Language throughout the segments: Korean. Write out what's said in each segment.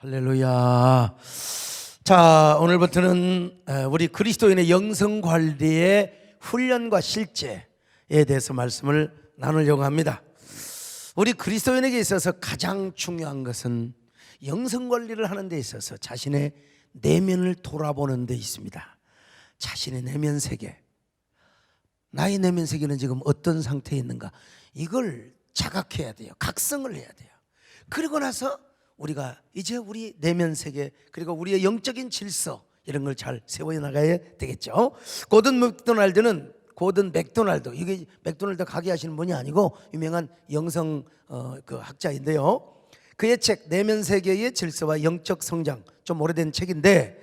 할렐루야. 자, 오늘부터는 우리 그리스도인의 영성 관리의 훈련과 실제에 대해서 말씀을 나누려고 합니다. 우리 그리스도인에게 있어서 가장 중요한 것은 영성 관리를 하는 데 있어서 자신의 내면을 돌아보는 데 있습니다. 자신의 내면 세계, 나의 내면 세계는 지금 어떤 상태에 있는가, 이걸 자각해야 돼요. 각성을 해야 돼요. 그리고 나서 우리가 이제 우리 내면 세계, 그리고 우리의 영적인 질서, 이런 걸 잘 세워나가야 되겠죠. 고든 맥도날드, 이게 맥도날드 가게 하시는 분이 아니고 유명한 영성 학자인데요. 그의 책 내면 세계의 질서와 영적 성장, 좀 오래된 책인데,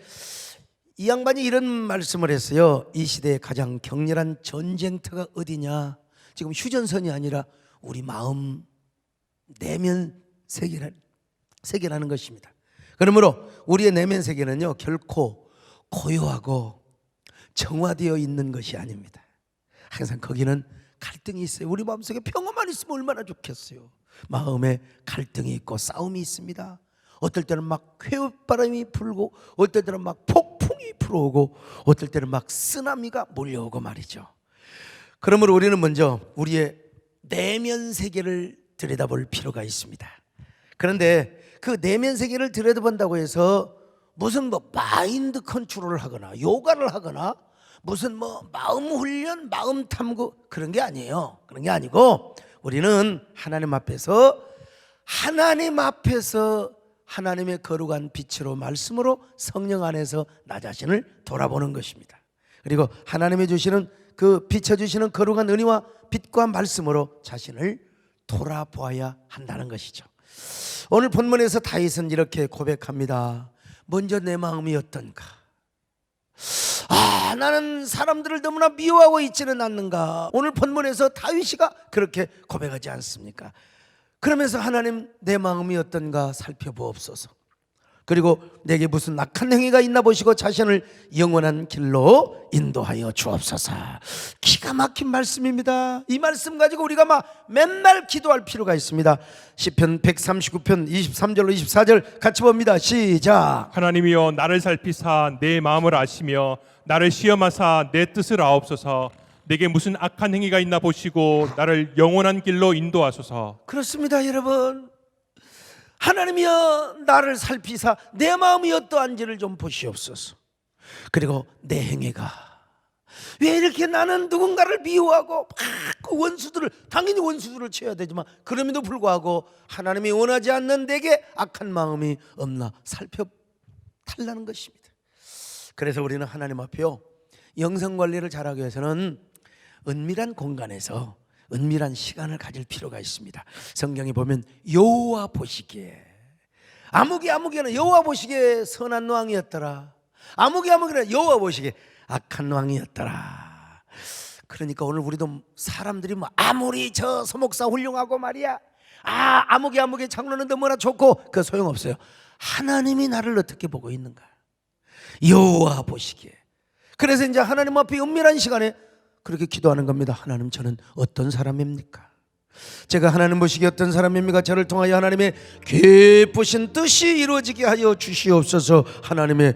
이 양반이 이런 말씀을 했어요. 이 시대의 가장 격렬한 전쟁터가 어디냐? 지금 휴전선이 아니라 우리 마음, 내면 세계라는 것입니다. 그러므로 우리의 내면 세계는요, 결코 고요하고 정화되어 있는 것이 아닙니다. 항상 거기는 갈등이 있어요. 우리 마음속에 평화만 있으면 얼마나 좋겠어요. 마음에 갈등이 있고 싸움이 있습니다. 어떨 때는 막 회바람이 불고, 어떨 때는 막 폭풍이 불어오고, 어떨 때는 막 쓰나미가 몰려오고 말이죠. 그러므로 우리는 먼저 우리의 내면 세계를 들여다볼 필요가 있습니다. 그런데 그 내면 세계를 들여다본다고 해서 무슨 마인드 컨트롤을 하거나 요가를 하거나 무슨 마음 훈련, 마음 탐구, 그런 게 아니에요. 그런 게 아니고 우리는 하나님 앞에서 하나님의 거룩한 빛으로, 말씀으로, 성령 안에서 나 자신을 돌아보는 것입니다. 그리고 하나님이 주시는 그 비춰주시는 거룩한 은혜와 빛과 말씀으로 자신을 돌아보아야 한다는 것이죠. 오늘 본문에서 다윗은 이렇게 고백합니다. 먼저 내 마음이 어떤가? 나는 사람들을 너무나 미워하고 있지는 않는가? 오늘 본문에서 다윗이가 그렇게 고백하지 않습니까? 그러면서 하나님, 내 마음이 어떤가 살펴보옵소서. 그리고 내게 무슨 악한 행위가 있나 보시고 자신을 영원한 길로 인도하여 주옵소서. 기가 막힌 말씀입니다. 이 말씀 가지고 우리가 맨날 기도할 필요가 있습니다. 시편 139편 23절로 24절 같이 봅니다. 시작. 하나님이여, 나를 살피사 내 마음을 아시며 나를 시험하사 내 뜻을 아옵소서. 내게 무슨 악한 행위가 있나 보시고 나를 영원한 길로 인도하소서. 그렇습니다, 여러분. 하나님이여, 나를 살피사 내 마음이 어떠한지를 좀 보시옵소서. 그리고 내 행위가 왜 이렇게, 나는 누군가를 미워하고 그 당연히 원수들을 쳐야 되지만 그럼에도 불구하고 하나님이 원하지 않는 내게 악한 마음이 없나 살펴달라는 것입니다. 그래서 우리는 하나님 앞에요, 영성관리를 잘하기 위해서는 은밀한 공간에서 은밀한 시간을 가질 필요가 있습니다. 성경에 보면 여호와 보시기에, 아무개는 여호와 보시기에 선한 왕이었더라, 아무개는 여호와 보시기에 악한 왕이었더라. 그러니까 오늘 우리도 사람들이 아무리 저 서목사 훌륭하고 말이야, 아무개 장로는 너무나 좋고, 그 소용없어요. 하나님이 나를 어떻게 보고 있는가? 여호와 보시기에. 그래서 이제 하나님 앞에 은밀한 시간에 그렇게 기도하는 겁니다. 하나님, 저는 어떤 사람입니까? 제가 하나님 보시기에 어떤 사람입니까? 저를 통하여 하나님의 기쁘신 뜻이 이루어지게 하여 주시옵소서. 하나님의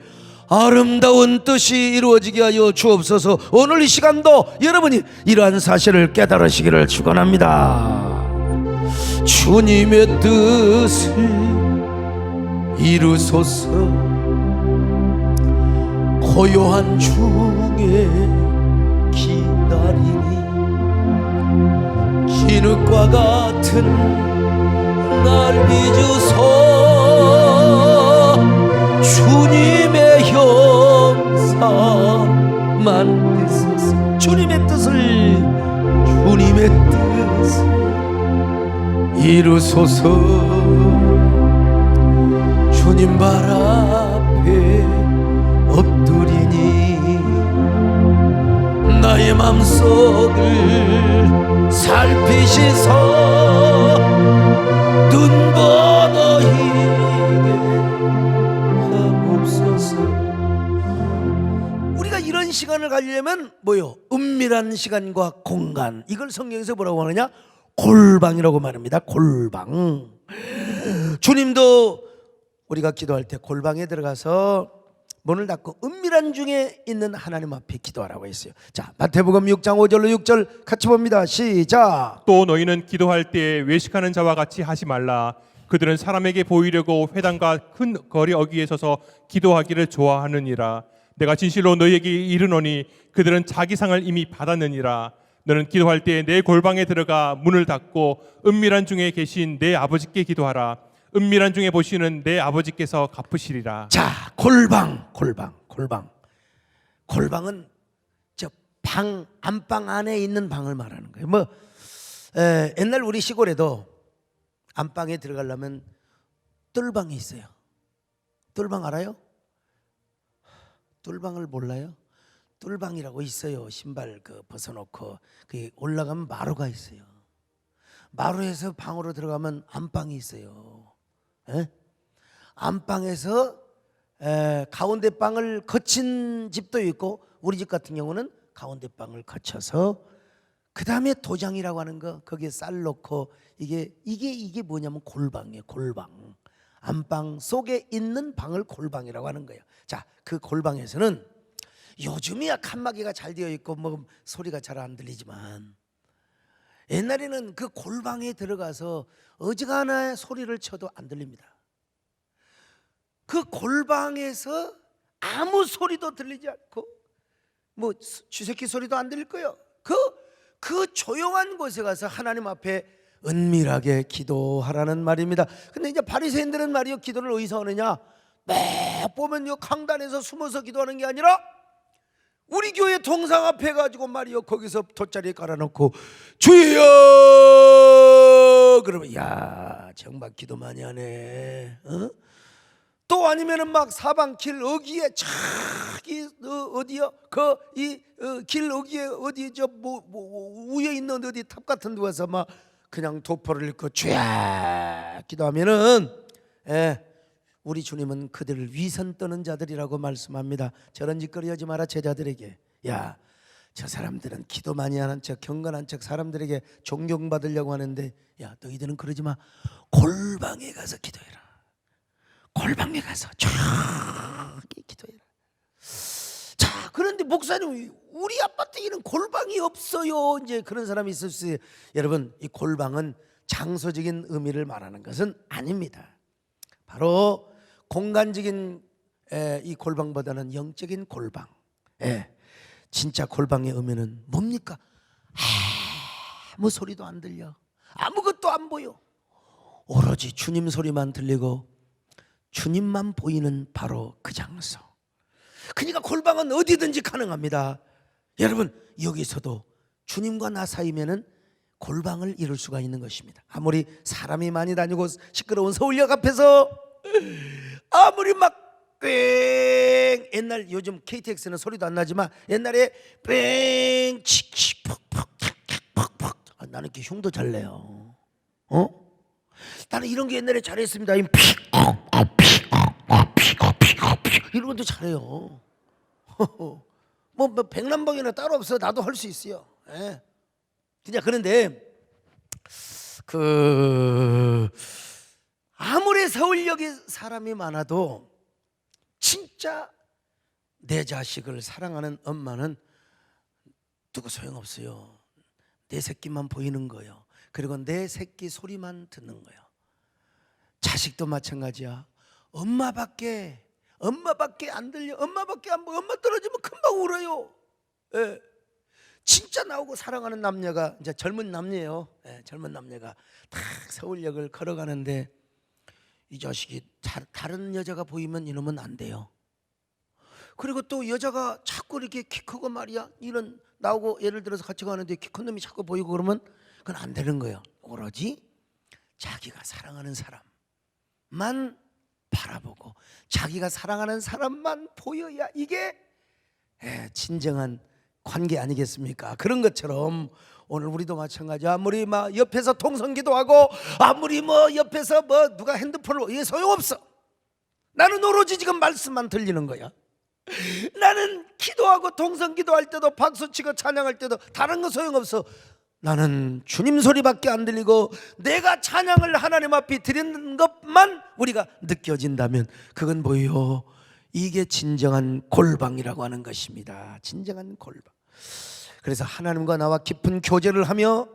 아름다운 뜻이 이루어지게 하여 주옵소서. 오늘 이 시간도 여러분이 이러한 사실을 깨달으시기를 축원합니다. 주님의 뜻을 이루소서. 고요한 중에 기다리니 진흙과 같은 날 빚으소. 주님의 형상 만드소서. 주님의 뜻을 이루소서. 주님 발 앞에 엎드리니 나의 맘속을 살피시소. 눈보너히게 하옵소서. 우리가 이런 시간을 가지려면 은밀한 시간과 공간, 이걸 성경에서 뭐라고 하느냐? 골방이라고 말합니다. 골방. 주님도 우리가 기도할 때 골방에 들어가서 문을 닫고 은밀한 중에 있는 하나님 앞에 기도하라고 했어요. 자, 마태복음 6장 5절로 6절 같이 봅니다. 시작. 또 너희는 기도할 때 외식하는 자와 같이 하지 말라. 그들은 사람에게 보이려고 회당과 큰 거리 어귀에 서서 기도하기를 좋아하느니라. 내가 진실로 너희에게 이르노니 그들은 자기 상을 이미 받았느니라. 너는 기도할 때 내 골방에 들어가 문을 닫고 은밀한 중에 계신 내 아버지께 기도하라. 은밀한 중에 보시는 내 아버지께서 갚으시리라. 자, 골방은 저 방, 안방 안에 있는 방을 말하는 거예요. 옛날 우리 시골에도 안방에 들어가려면 뜰방이 있어요. 뜰방 알아요? 뜰방을 몰라요? 뜰방이라고 있어요. 신발 벗어놓고 그 올라가면 마루가 있어요. 마루에서 방으로 들어가면 안방이 있어요. 에? 안방에서 가운데 방을 거친 집도 있고, 우리 집 같은 경우는 가운데 방을 거쳐서 그 다음에 도장이라고 하는 거 거기에 쌀 넣고 이게 뭐냐면 골방이에요. 골방. 안방 속에 있는 방을 골방이라고 하는 거예요. 자, 그 골방에서는 요즘이야 칸막이가 잘 되어 있고 뭐 소리가 잘 안 들리지만, 옛날에는 그 골방에 들어가서 어지간한 소리를 쳐도 안 들립니다. 그 골방에서 아무 소리도 들리지 않고 뭐 쥐새끼 소리도 안 들릴 거예요. 그 조용한 곳에 가서 하나님 앞에 은밀하게 기도하라는 말입니다. 근데 이제 바리새인들은 말이요, 기도를 어디서 하느냐? 매 보면요, 강단에서 숨어서 기도하는 게 아니라 우리 교회 동상 앞에 가지고 말이요, 거기서 돗자리에 깔아놓고 주여 그러면 야 정말 기도 많이 하네. 또 아니면은 막 사방길 어귀에 저기 어디요? 길 어귀에 어디 위에 있는 어디 탑 같은 데 와서 막 그냥 도포를 읽고 쥐야 기도하면은 우리 주님은 그들을 위선 떠는 자들이라고 말씀합니다. 저런 짓거리 하지 마라 제자들에게. 야, 저 사람들은 기도 많이 하는 척 경건한 척 사람들에게 존경받으려고 하는데, 야 너희들은 그러지 마. 골방에 가서 기도해라. 골방에 가서 저기 기도해라. 자, 그런데 목사님 우리 아파트에는 골방이 없어요. 이제 그런 사람이 있을 수 있어요. 여러분, 이 골방은 장소적인 의미를 말하는 것은 아닙니다. 바로 공간적인 이 골방보다는 영적인 골방. 진짜 골방의 의미는 뭡니까? 아무 소리도 안 들려. 아무것도 안 보여. 오로지 주님 소리만 들리고 주님만 보이는 바로 그 장소. 그러니까 골방은 어디든지 가능합니다. 여러분, 여기서도 주님과 나 사이면은 골방을 이룰 수가 있는 것입니다. 아무리 사람이 많이 다니고 시끄러운 서울역 앞에서 아무리 막 뺑, 옛날 요즘 KTX는 소리도 안 나지만 옛날에 뺑 치치 퍽퍽 퍽퍽, 나는 이렇게 흉도 잘 내요. 나는 이런 게 옛날에 잘했습니다. 이런 것도 잘해요. 뭐 백남봉이나 따로 없어. 나도 할 수 있어요. 그냥 그런데 아무리 서울역에 사람이 많아도 진짜 내 자식을 사랑하는 엄마는 누구 소용없어요. 내 새끼만 보이는 거예요. 그리고 내 새끼 소리만 듣는 거예요. 자식도 마찬가지야. 엄마밖에 안 들려. 엄마밖에 안 보여. 엄마 떨어지면 금방 울어요. 진짜 나오고 사랑하는 남녀가, 이제 젊은 남녀예요. 젊은 남녀가 딱 서울역을 걸어가는데 이 자식이 다른 여자가 보이면 이러면 안 돼요. 그리고 또 여자가 자꾸 이렇게 키 크고 말이야, 이런 나오고 예를 들어서 같이 가는데 키 큰 놈이 자꾸 보이고 그러면 그건 안 되는 거예요. 오로지 자기가 사랑하는 사람만 바라보고 자기가 사랑하는 사람만 보여야 이게 진정한 관계 아니겠습니까? 그런 것처럼 오늘 우리도 마찬가지야. 아무리 막 옆에서 통성기도하고 아무리 뭐 옆에서 뭐 누가 핸드폰을, 이게 소용없어. 나는 오로지 지금 말씀만 들리는 거야. 나는 기도하고 통성기도할 때도 박수치고 찬양할 때도 다른 거 소용없어. 나는 주님 소리밖에 안 들리고 내가 찬양을 하나님 앞에 드리는 것만 우리가 느껴진다면 그건 뭐예요? 이게 진정한 골방이라고 하는 것입니다. 진정한 골방. 그래서 하나님과 나와 깊은 교제를 하며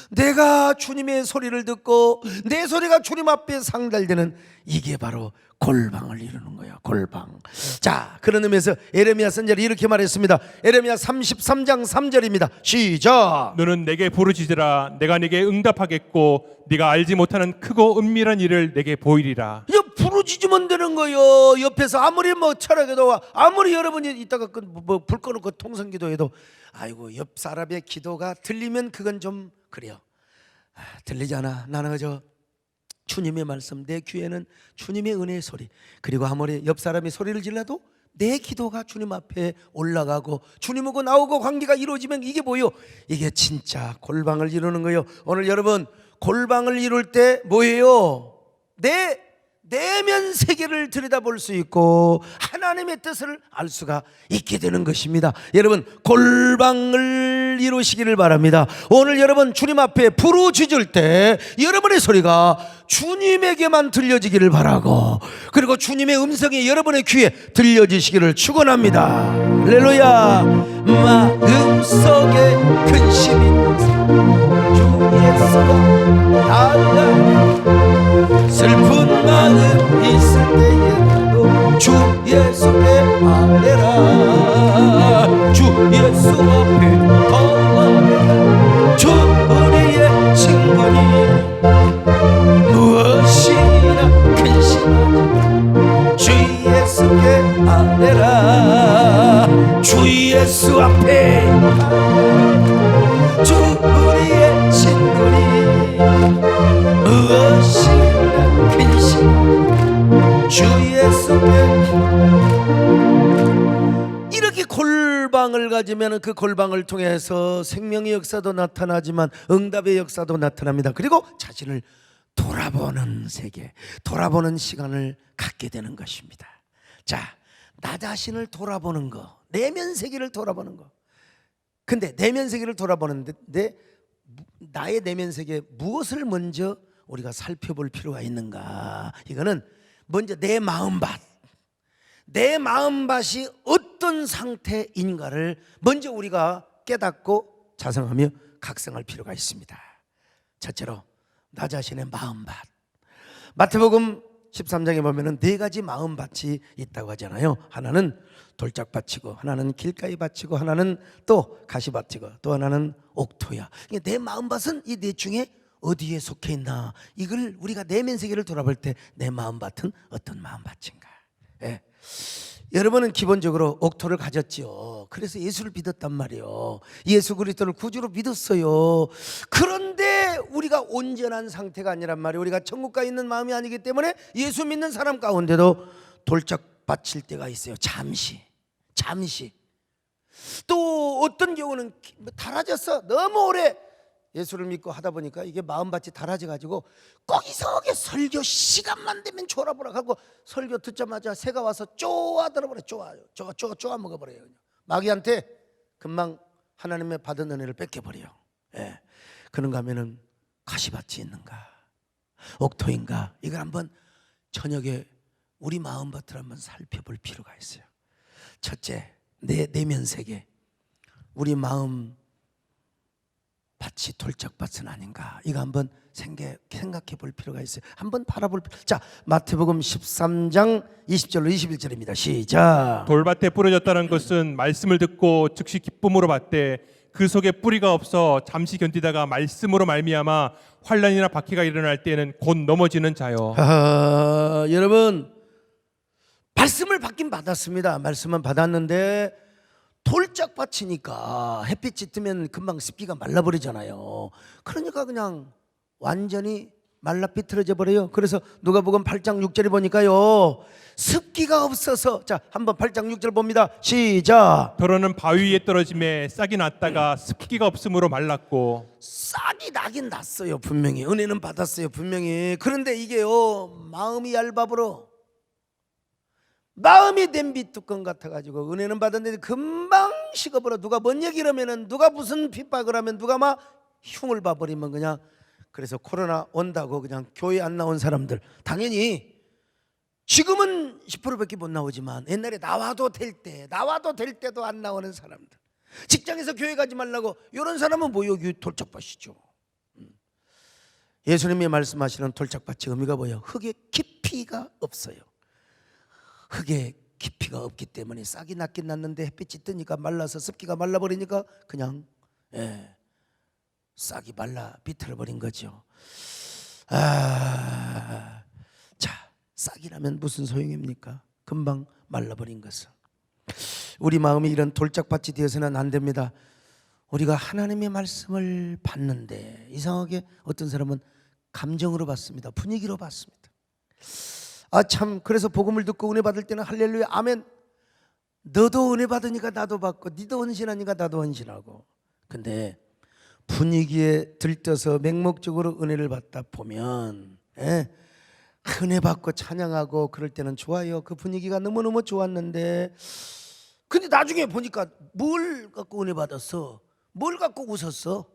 내가 주님의 소리를 듣고 내 소리가 주님 앞에 상달되는 이게 바로 골방을 이루는 거야. 골방. 자, 그런 의미에서 에레미야 선지자는 이렇게 말했습니다. 에레미야 33장 3절입니다. 시작. 너는 내게 부르짖으라. 내가 네게 응답하겠고 네가 알지 못하는 크고 은밀한 일을 내게 보이리라. 이제 부르짖으면 되는 거요. 옆에서 아무리 뭐 철학에도 아무리 여러분이 이따가 불 꺼놓고 통성기도해도 아이고 옆 사람의 기도가 들리면 그건 좀 그래요. 들리잖아. 나는 그저 주님의 말씀, 내 귀에는 주님의 은혜의 소리, 그리고 아무리 옆 사람이 소리를 질러도 내 기도가 주님 앞에 올라가고 주님하고 나오고 관계가 이루어지면 이게 뭐요? 이게 진짜 골방을 이루는 거예요. 오늘 여러분 골방을 이룰 때 뭐예요? 내 내면 세계를 들여다볼 수 있고 하나님의 뜻을 알 수가 있게 되는 것입니다. 여러분 골방을 이루시기를 바랍니다. 오늘 여러분 주님 앞에 부르짖을 때 여러분의 소리가 주님에게만 들려지기를 바라고, 그리고 주님의 음성이 여러분의 귀에 들려지시기를 축원합니다. 할렐루야. 마음속에 근심이 있는 사람 주 예수가 나를 슬픈 마음 있을 때에도 주 예수께 아뢰라. 주 예수 앞에 거하라. 주 우리의 친구니 무엇이나 근심하지 주 예수께 아뢰라. 주 예수 앞에 주 우리의 친구니 무엇이나 근심 주 예수께. 이렇게 골방을 가지면 그 골방을 통해서 생명의 역사도 나타나지만 응답의 역사도 나타납니다. 그리고 자신을 돌아보는 세계, 돌아보는 시간을 갖게 되는 것입니다. 자, 나 자신을 돌아보는 거, 내면 세계를 돌아보는 거. 근데 내면 세계를 돌아보는데 나의 내면 세계 무엇을 먼저 우리가 살펴볼 필요가 있는가? 이거는 먼저 내 마음밭, 내 마음밭이 어떤 상태인가를 먼저 우리가 깨닫고 자성하며 각성할 필요가 있습니다. 첫째로 나 자신의 마음밭. 마태복음 13장에 보면은 네 가지 마음밭이 있다고 하잖아요. 하나는 돌짝밭이고, 하나는 길가의 밭이고, 하나는 또 가시밭이고, 또 하나는 옥토야. 내 마음밭은 이 네 중에 어디에 속해 있나? 이걸 우리가 내면 세계를 돌아볼 때 내 마음밭은 어떤 마음밭인가? 예. 여러분은 기본적으로 옥토를 가졌지요. 그래서 예수를 믿었단 말이에요. 예수 그리스도를 구주로 믿었어요. 그런데 우리가 온전한 상태가 아니란 말이에요. 우리가 천국 가 있는 마음이 아니기 때문에 예수 믿는 사람 가운데도 돌짝 받칠 때가 있어요. 잠시. 또 어떤 경우는 달아졌어. 너무 오래 예수를 믿고 하다 보니까 이게 마음밭이 달아져가지고 꼭 이상하게 설교 시간만 되면 졸아보라 하고 설교 듣자마자 새가 와서 쪼아들어버려. 쪼아 먹어버려요. 마귀한테 금방 하나님의 받은 은혜를 뺏겨버려요. 예. 그런가 하면은 가시밭이 있는가, 옥토인가, 이걸 한번 저녁에 우리 마음밭을 한번 살펴볼 필요가 있어요. 첫째, 내 내면 세계, 우리 마음 밭이 돌짝밭은 아닌가, 이거 한번 생각해 볼 필요가 있어요. 한번 바라볼. 자, 마태복음 13장 20절로 21절입니다. 시작. 돌밭에 뿌려졌다는 것은 말씀을 듣고 즉시 기쁨으로 받되 그 속에 뿌리가 없어 잠시 견디다가 말씀으로 말미암아 환난이나 박해가 일어날 때에는 곧 넘어지는 자요. 여러분 말씀을 받긴 받았습니다. 말씀은 받았는데 돌짝밭이니까 햇빛이 뜨면 금방 습기가 말라버리잖아요. 그러니까 그냥 완전히 말라 삐뚤어져 버려요. 그래서 누가복음 8장 6절에 보니까요, 습기가 없어서, 자 한번 8장 6절 봅니다. 시작. 더러는 바위 위에 떨어짐에 싹이 났다가 습기가 없으므로 말랐고. 싹이 나긴 났어요. 분명히 은혜는 받았어요. 분명히. 그런데 이게요, 마음이 얇아버려. 마음이 냄비 뚜껑 같아가지고 은혜는 받았는데 금방 식어버려. 누가 뭔 얘기를 하면은, 누가 무슨 핍박을 하면, 누가 막 흉을 봐버리면 그냥, 그래서 코로나 온다고 그냥 교회 안 나온 사람들, 당연히 지금은 10%밖에 못 나오지만 옛날에 나와도 될 때도 안 나오는 사람들, 직장에서 교회 가지 말라고 이런 사람은 뭐요? 돌짝밭이죠. 예수님이 말씀하시는 돌짝밭의 의미가 뭐예요? 흙에 깊이가 없어요. 흙에 깊이가 없기 때문에 싹이 났긴 났는데 햇빛이 뜨니까 말라서 습기가 말라버리니까 그냥 싹이 말라 비틀어버린 거죠. 자, 싹이 나면 무슨 소용입니까? 금방 말라버린 것은. 우리 마음이 이런 돌짝밭이 되어서는 안 됩니다. 우리가 하나님의 말씀을 받는데 이상하게 어떤 사람은 감정으로 받습니다. 분위기로 받습니다. 참, 그래서 복음을 듣고 은혜 받을 때는 할렐루야 아멘, 너도 은혜 받으니까 나도 받고 니도 헌신하니까 나도 헌신하고. 근데 분위기에 들떠서 맹목적으로 은혜를 받다 보면 은혜 받고 찬양하고 그럴 때는 좋아요. 그 분위기가 너무너무 좋았는데, 근데 나중에 보니까 뭘 갖고 은혜 받았어? 뭘 갖고 웃었어?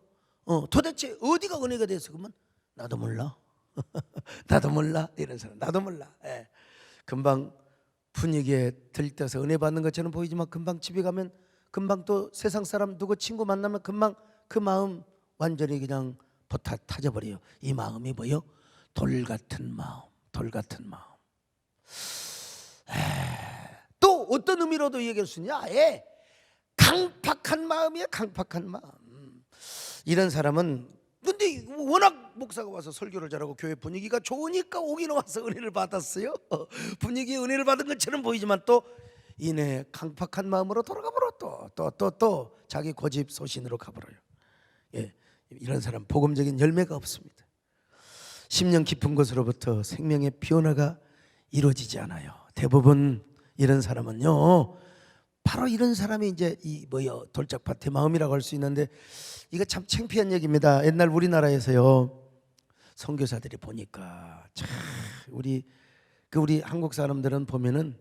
도대체 어디가 은혜가 됐어? 그러면 나도 몰라. 나도 몰라. 이런 사람 나도 몰라. 금방 분위기에 들떠서 은혜 받는 것처럼 보이지만 금방 집에 가면 금방 또 세상 사람 누구 친구 만나면 금방 그 마음 완전히 그냥 포타 타져버려요. 이 마음이 뭐요? 돌 같은 마음, 돌 같은 마음. 또 어떤 의미로도 얘기할 수 있냐? 강팍한 마음이에요. 강팍한 마음. 이런 사람은, 근데 워낙 목사가 와서 설교를 잘하고 교회 분위기가 좋으니까 오긴 와서 은혜를 받았어요. 분위기에 은혜를 받은 것처럼 보이지만 또 이내 강팍한 마음으로 돌아가버려. 또 자기 고집 소신으로 가버려요. 이런 사람 복음적인 열매가 없습니다. 심령 깊은 곳으로부터 생명의 변화가 이루어지지 않아요. 대부분 이런 사람은요, 바로 이런 사람이 이제 돌짝밭의 마음이라고 할 수 있는데, 이거 참 창피한 얘기입니다. 옛날 우리나라에서요, 선교사들이 보니까 참 우리 한국 사람들은 보면은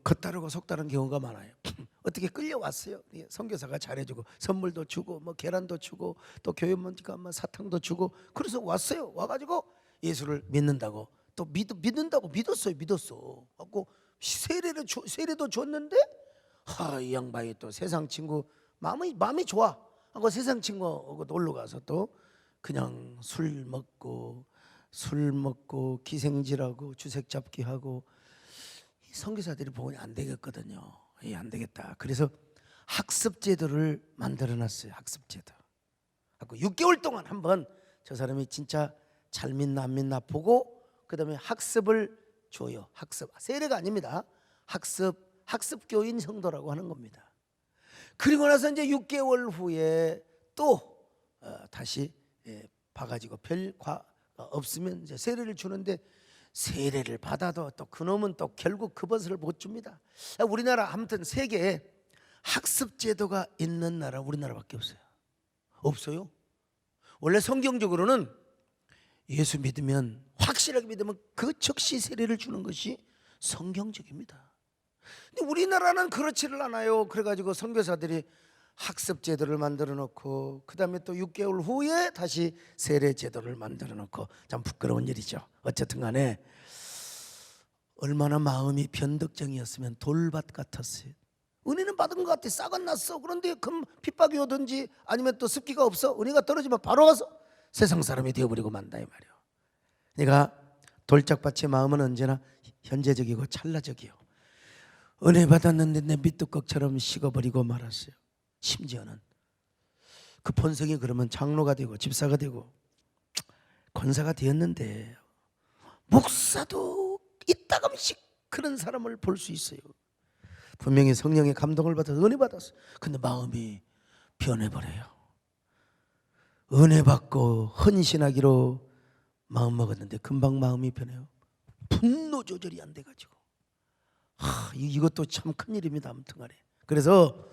겉다르고 속다른 경우가 많아요. 어떻게 끌려왔어요. 선교사가 잘해주고 선물도 주고 뭐 계란도 주고 또 교회 오니까 사탕도 주고 그래서 왔어요. 와가지고 예수를 믿는다고, 또 믿는다고 믿었어요. 갖고 세례도 줬는데 이 양반이 또 세상 친구 마음이 좋아 하고 세상 친구하고 놀러 가서 또 그냥 술 먹고 기생질하고 주색 잡기 하고. 선교사들이 보니 안 되겠거든요. 안 되겠다. 그래서 학습제도를 만들어놨어요. 학습제도. 6개월 동안 한번 저 사람이 진짜 잘 믿나 안 믿나 보고 그 다음에 학습을 줘요. 학습, 세례가 아닙니다. 학습교인 성도라고 하는 겁니다. 그리고 나서 이제 6개월 후에 또 다시 봐가지고 별과 없으면 이제 세례를 주는데, 세례를 받아도 또 그놈은 또 결국 그것을 못 줍니다. 우리나라 아무튼 세계에 학습제도가 있는 나라 우리나라밖에 없어요. 원래 성경적으로는 예수 믿으면, 확실하게 믿으면 그 즉시 세례를 주는 것이 성경적입니다. 근데 우리나라는 그렇지를 않아요. 그래가지고 선교사들이 학습제도를 만들어 놓고 그 다음에 또 6개월 후에 다시 세례제도를 만들어 놓고, 참 부끄러운 일이죠. 어쨌든 간에 얼마나 마음이 변덕쟁이였으면 돌밭 같았어요. 은혜는 받은 것 같아. 싹은 났어. 그런데 핍박이 오든지 아니면 또 습기가 없어, 은혜가 떨어지면 바로 가서 세상 사람이 되어버리고 만다 이 말이에요. 그러니까 돌짝밭의 마음은 언제나 현재적이고 찰나적이요. 은혜 받았는데 내 밑두꺼처럼 식어버리고 말았어요. 심지어는 그 본성이 그러면 장로가 되고 집사가 되고 권사가 되었는데, 목사도 이따금씩 그런 사람을 볼 수 있어요. 분명히 성령의 감동을 받아서 은혜 받았어요. 근데 마음이 변해버려요. 은혜 받고 헌신하기로 마음 먹었는데 금방 마음이 변해요. 분노 조절이 안 돼가지고. 이것도 참 큰일입니다. 아무튼 간에. 그래서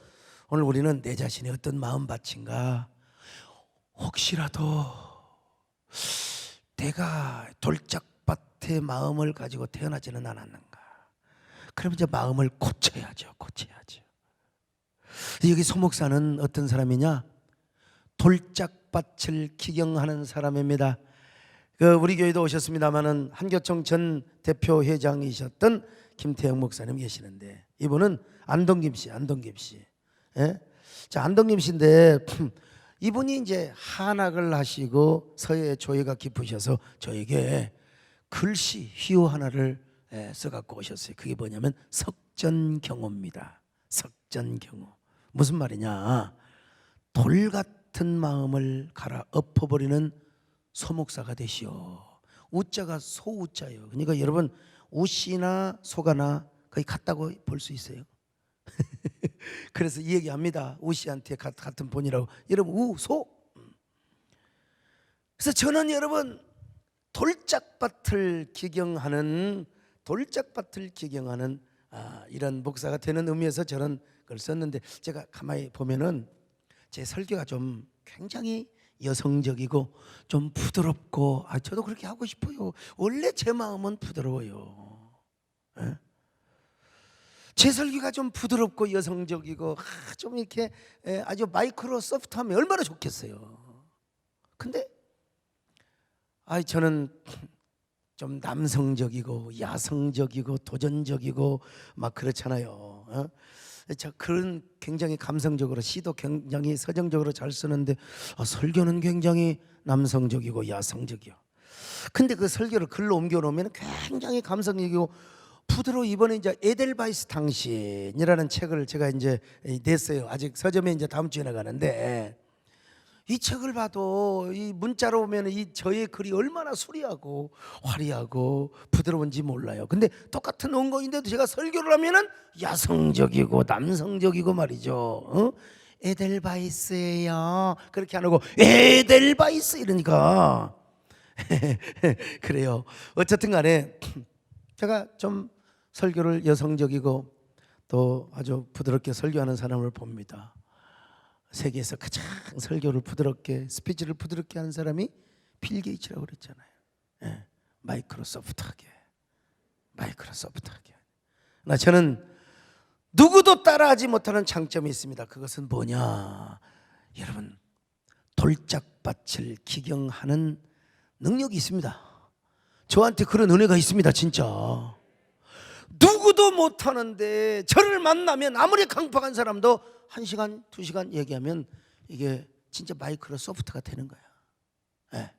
오늘 우리는 내 자신이 어떤 마음밭인가, 혹시라도 내가 돌짝밭의 마음을 가지고 태어나지는 않았는가, 그럼 이제 마음을 고쳐야죠. 여기 소목사는 어떤 사람이냐, 돌짝밭을 기경하는 사람입니다. 우리 교회도 오셨습니다마는 한교총 전 대표 회장이셨던 김태형 목사님 계시는데, 이분은 안동김 씨. 예? 자, 안동김 씨인데 이분이 이제 한학을 하시고 서예 조예가 깊으셔서 저에게 글씨 휘호 하나를 써갖고 오셨어요. 그게 뭐냐면 석전경호입니다. 석전경호. 무슨 말이냐? 돌 같은 마음을 갈아 엎어버리는 소목사가 되시오. 우자가 소우자예요. 그러니까 여러분 우씨나 소가나 거의 같다고 볼 수 있어요. 그래서 이 얘기합니다. 우씨한테 같은 본이라고. 여러분 우소. 그래서 저는 여러분 돌짝밭을 기경하는 이런 목사가 되는 의미에서 저는 그걸 썼는데, 제가 가만히 보면은 제 설교가 좀 굉장히 여성적이고 좀 부드럽고, 저도 그렇게 하고 싶어요. 원래 제 마음은 부드러워요. 예? 제 설교가 좀 부드럽고 여성적이고 좀 이렇게 아주 마이크로 소프트하면 얼마나 좋겠어요. 근데 저는 좀 남성적이고 야성적이고 도전적이고 막 그렇잖아요. 저 그런 굉장히 감성적으로, 시도 굉장히 서정적으로 잘 쓰는데 설교는 굉장히 남성적이고 야성적이요. 근데 그 설교를 글로 옮겨 놓으면 굉장히 감성적이고 부드러워. 이번에 이제 에델바이스 당신이라는 책을 제가 이제 냈어요. 아직 서점에 이제 다음 주에 나가는데, 이 책을 봐도 이 문자로 오면 이 저의 글이 얼마나 수리하고 화려하고 부드러운지 몰라요. 근데 똑같은 원고인데도 제가 설교를 하면은 야성적이고 남성적이고 말이죠. 에델바이스예요. 그렇게 안 하고 에델바이스 이러니까 그래요. 어쨌든 간에 제가 좀 설교를 여성적이고 또 아주 부드럽게 설교하는 사람을 봅니다. 세계에서 가장 설교를 부드럽게, 스피치를 부드럽게 하는 사람이 빌 게이츠라고 그랬잖아요. 예, 마이크로소프트하게. 저는 누구도 따라하지 못하는 장점이 있습니다. 그것은 뭐냐? 여러분, 돌짝밭을 기경하는 능력이 있습니다. 저한테 그런 은혜가 있습니다. 진짜 누구도 못하는데 저를 만나면 아무리 강팍한 사람도 1시간, 2시간 얘기하면 이게 진짜 마이크로소프트가 되는 거야. 예.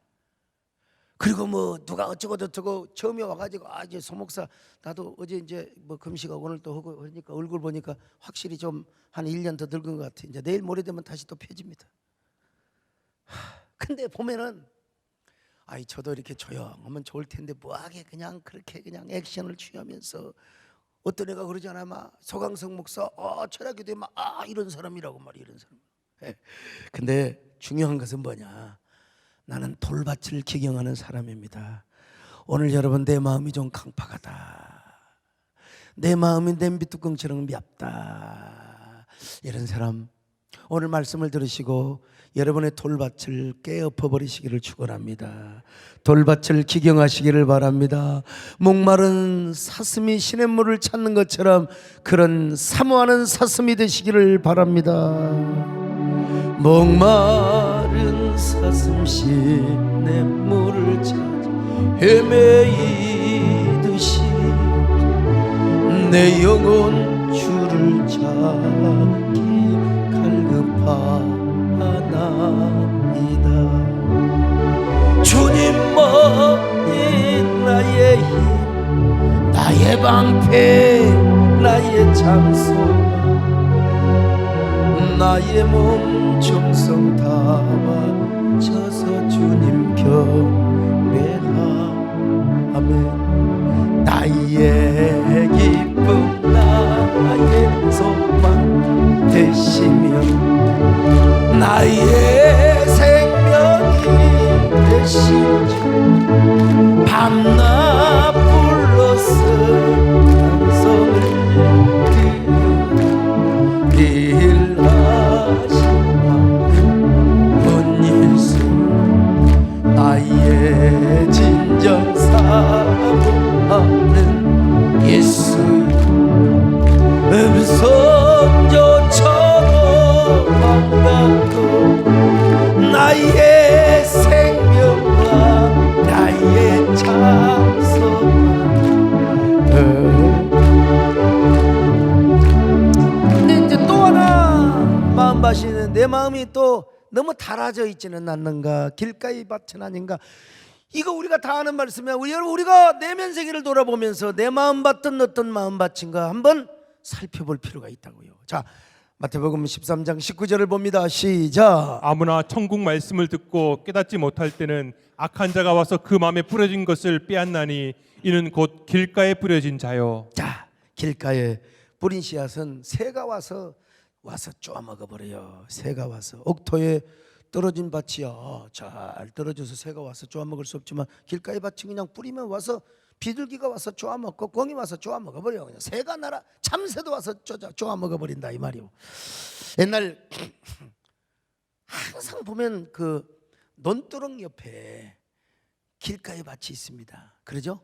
그리고 뭐 누가 어쩌고 저쩌고 처음에 와가지고 이제 소목사 나도 어제 이제 뭐 금식하고 오늘 또 하고 그러니까 얼굴 보니까 확실히 좀 한 1년 더 늙은 것 같아. 이제 내일 모레 되면 다시 또 펴집니다. 근데 보면은 저도 이렇게 조용하면 좋을 텐데 뭐하게 그냥 그렇게 그냥 액션을 취하면서, 어떤 애가 그러잖아. 막 소강성 목사 철학교대 막 이런 사람이라고 말이야. 이런 사람. 근데 중요한 것은 뭐냐? 나는 돌밭을 기경하는 사람입니다. 오늘 여러분, 내 마음이 좀 강팍하다, 내 마음이 냄비뚜껑처럼 맵다, 이런 사람 오늘 말씀을 들으시고 여러분의 돌밭을 깨엎어버리시기를 축원합니다. 돌밭을 기경하시기를 바랍니다. 목마른 사슴이 시냇물을 찾는 것처럼 그런 사모하는 사슴이 되시기를 바랍니다. 목마른 사슴 시냇물을 찾아 헤매이듯이 내 영혼 주를 찾기 갈급하나이다. 주님만이 나의 힘, 나의 방패, 나의 장소가, 나의 몸 정성 다 바쳐서 주님 경배하며 나의 기쁨, 나의 소망 되시며 나의 생명이 되신 주, 밤낮 불러서 찬송을 드려 일하신 문 예수, 나의 진정 사모하는 예수 너무 달아져 있지는 않는가? 길가의 밭은 아닌가? 이거 우리가 다 아는 말씀이야. 우리가 내면 세계를 돌아보면서 내 마음밭은 어떤 마음밭인가 한번 살펴볼 필요가 있다고요. 자, 마태복음 13장 19절을 봅니다. 시작. 아무나 천국 말씀을 듣고 깨닫지 못할 때는 악한 자가 와서 그 마음에 뿌려진 것을 빼앗나니 이는 곧 길가에 뿌려진 자요. 자, 길가에 뿌린 씨앗은 새가 와서 쪼아 먹어버려요. 새가 와서 옥토에 떨어진 밭이야. 잘 떨어져서 새가 와서 쪼아 먹을 수 없지만 길가의 밭이 그냥 뿌리면 와서 비둘기가 와서 쪼아 먹고 꿩이 와서 쪼아 먹어버려. 그냥 새가 날아 참새도 와서 쪼아 먹어버린다 이 말이요. 옛날 항상 보면 그 논두렁 옆에 길가의 밭이 있습니다. 그러죠?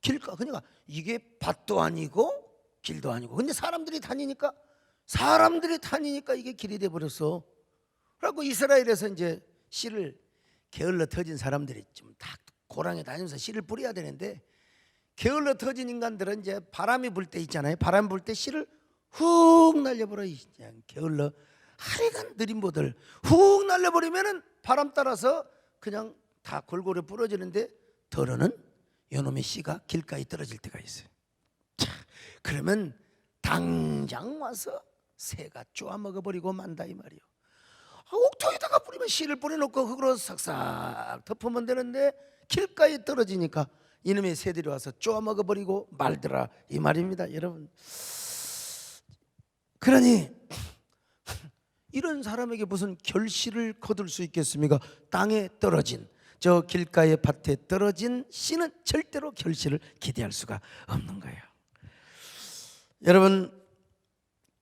길가 그러니까 이게 밭도 아니고 길도 아니고 근데 사람들이 다니니까 이게 길이 돼 버렸어. 그래갖고 이스라엘에서 이제 씨를 게을러 터진 사람들이 좀 다 고랑에 다니면서 씨를 뿌려야 되는데 게을러 터진 인간들은 이제 바람이 불 때 있잖아요. 바람 불 때 씨를 훅 날려버려. 그냥 게을러 하여간 느린 보들 훅 날려버리면은 바람 따라서 그냥 다 골고루 부러지는데 더러는 요놈의 씨가 길가에 떨어질 때가 있어요. 자, 그러면 당장 와서 새가 쪼아 먹어버리고 만다 이 말이요. 옥토에다가 뿌리면 씨를 뿌려놓고 흙으로 싹싹 덮으면 되는데 길가에 떨어지니까 이놈의 새들이 와서 쪼아 먹어버리고 말더라 이 말입니다. 여러분, 그러니 이런 사람에게 무슨 결실을 거둘 수 있겠습니까? 땅에 떨어진 저 길가의 밭에 떨어진 씨는 절대로 결실을 기대할 수가 없는 거예요. 여러분,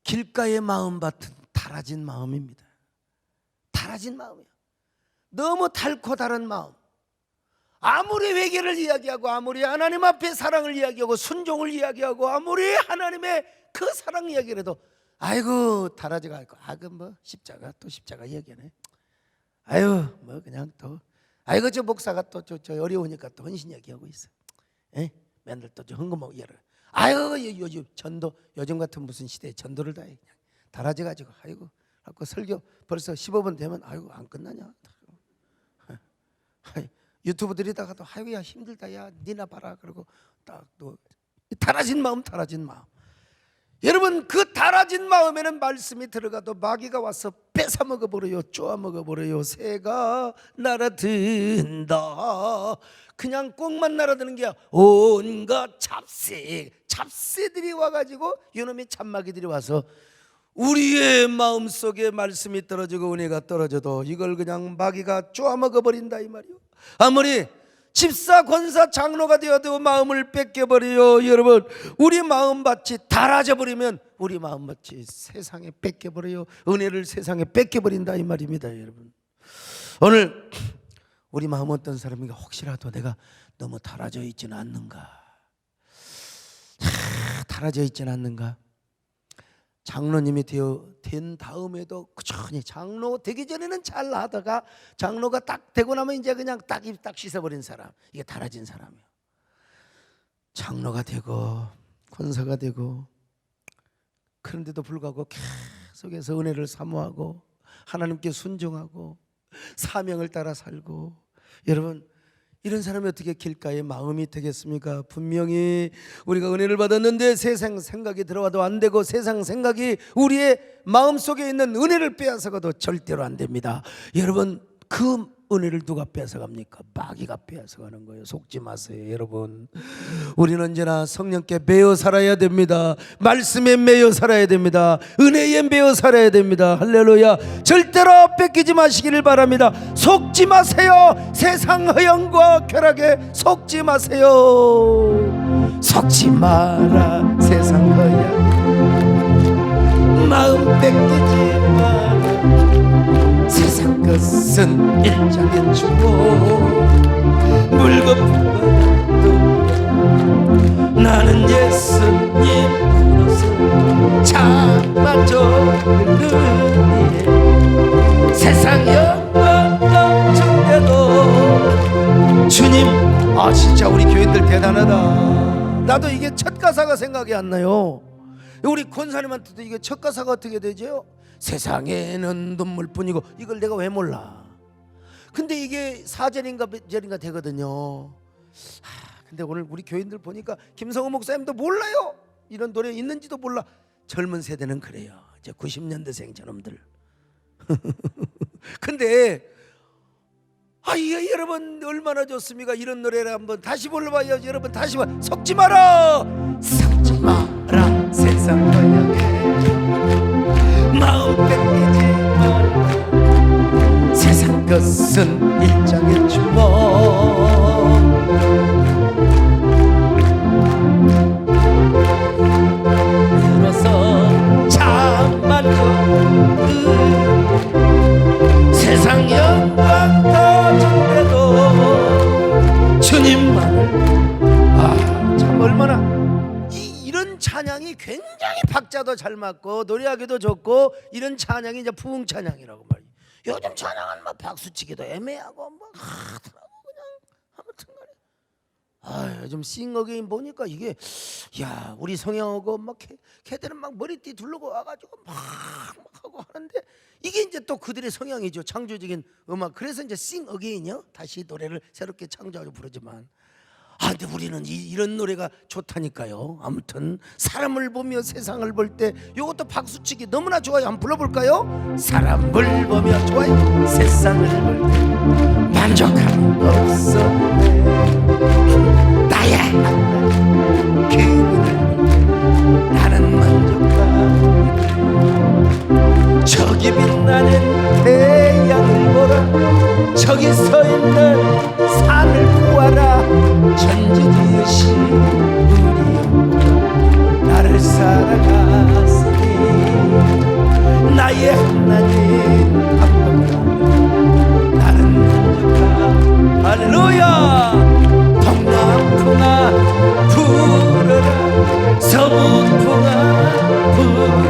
길가의 마음밭은 달아진 마음입니다. 달아진 마음이에요. 너무 달고 다른 마음. 아무리 회개를 이야기하고 아무리 하나님 앞에 사랑을 이야기하고 순종을 이야기하고 아무리 하나님의 그 사랑 이야기를 해도 아이고 달아지가 있고 뭐 십자가 또 십자가 이야기하네. 아유 뭐 그냥 또 아이고 저 목사가 또 저 어려우니까 또 헌신 이야기하고 있어. 에? 맨날 또 저 헌금하고 이래. 아이고 요즘 전도 요즘 같은 무슨 시대에 전도를 다 해. 그냥 달아져 가지고 아이고 갖고 설교 벌써 15분 되면 아이고 안 끝나냐. 유튜브 들이다가도 아이고 야 힘들다 야 니나 봐라 그러고 딱 또 달아진 마음. 여러분, 그 달아진 마음에는 말씀이 들어가도 마귀가 와서 뺏어 먹어버려요. 쪼아 먹어버려요. 새가 날아든다. 그냥 꽁만 날아드는 게 온갖 잡새들이 와가지고 이놈의 참마귀들이 와서 우리의 마음속에 말씀이 떨어지고 은혜가 떨어져도 이걸 그냥 마귀가 쪼아 먹어버린다 이 말이요. 아무리 집사, 권사, 장로가 되어도 마음을 뺏겨버려요. 여러분, 우리 마음밭이 달아져 버리면 우리 마음밭이 세상에 뺏겨버려요. 은혜를 세상에 뺏겨버린다 이 말입니다. 여러분, 오늘 우리 마음 어떤 사람인가 혹시라도 내가 너무 달아져 있지는 않는가, 달아져 있지는 않는가. 장로님이 된 다음에도 꾸준히 장로 되기 전에는 잘 하다가 장로가 딱 되고 나면 이제 그냥 딱 씻어버린 사람, 이게 달아진 사람이에요. 장로가 되고 권사가 되고 그런데도 불구하고 계속해서 은혜를 사모하고 하나님께 순종하고 사명을 따라 살고, 여러분 이런 사람이 어떻게 길가에 마음이 되겠습니까? 분명히 우리가 은혜를 받았는데 세상 생각이 들어와도 안 되고 세상 생각이 우리의 마음속에 있는 은혜를 빼앗아가도 절대로 안 됩니다. 여러분, 그 은혜를 누가 뺏어갑니까? 마귀가 뺏어가는 거예요. 속지 마세요. 여러분, 우리는 언제나 성령께 매여 살아야 됩니다. 말씀에 매여 살아야 됩니다. 은혜에 매여 살아야 됩니다. 할렐루야. 절대로 뺏기지 마시기를 바랍니다. 속지 마세요. 세상 허영과 쾌락에 속지 마세요. 속지 마라. 세상 허영 마음 뺏기지 마라. 세상 것은 일장의 주고 물거품과 같도 나는 예수님 부르서 참아줬느니 세상 영광 넘쳐대도 주님, 진짜 우리 교인들 대단하다. 나도 이게 첫 가사가 생각이 안 나요. 우리 권사님한테도 이게 첫 가사가 어떻게 되죠? 세상에는 눈물뿐이고, 이걸 내가 왜 몰라? 근데 이게 4절인가 몇 절인가 되거든요. 근데 오늘 우리 교인들 보니까 김성호 목사님도 몰라요. 이런 노래 있는지도 몰라. 젊은 세대는 그래요. 이제 90년대생 저놈들. 근데 이게 여러분 얼마나 좋습니까? 이런 노래를 한번 다시 불러봐요. 여러분 다시 봐. 속지 마라, 속지 마라, 세상 방향에 마음 뺏기지 마라. 세상 것은 일장의 주먹. 들어서 참만 세상 영광 가진대도 주님만을. 참 얼마나 이런 찬양이 굉장히 박자도 잘 맞고 노래하기도 좋고, 이런 찬양이 이제 부흥 찬양이라고 말이에요. 요즘 찬양은 막 박수치기도 애매하고 뭐 하더라고. 그냥 아무튼간에 요즘 싱어게인 보니까 이게 우리 성형하고 막 걔들은 막 머리띠 두르고 와가지고 막 하고 하는데, 이게 이제 또 그들의 성향이죠. 창조적인 음악. 그래서 이제 싱어게인이요, 다시 노래를 새롭게 창조하고 부르지만, 근데 우리는 이런 노래가 좋다니까요. 아무튼 사람을 보며 세상을 볼 때 이것도 박수치기 너무나 좋아요. 한번 불러볼까요? 사람을 보며 좋아요. 세상을 볼 때 만족함 없었네. 나야 그분을 나는 만족함. 저기 빛나는 태양을 보라. 저기 서 있는 산을 보아라. 천지지으신 우리 나를 사랑하시니 나의 하나님 감동하며 나는 만족함. 할렐루야. 동남풍아 불어라, 서북풍아 불어라.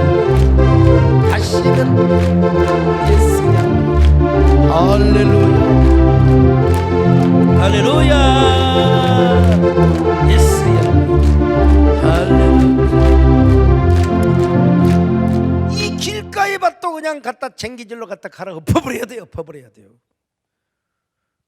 다시는 예수야. 할렐루야. 할렐루야. 예수야. 할렐루야. 이 길가에 밭도 그냥 갖다 쟁기질로 갖다 갈아 엎어버려야 돼요. 엎어버려야 돼요.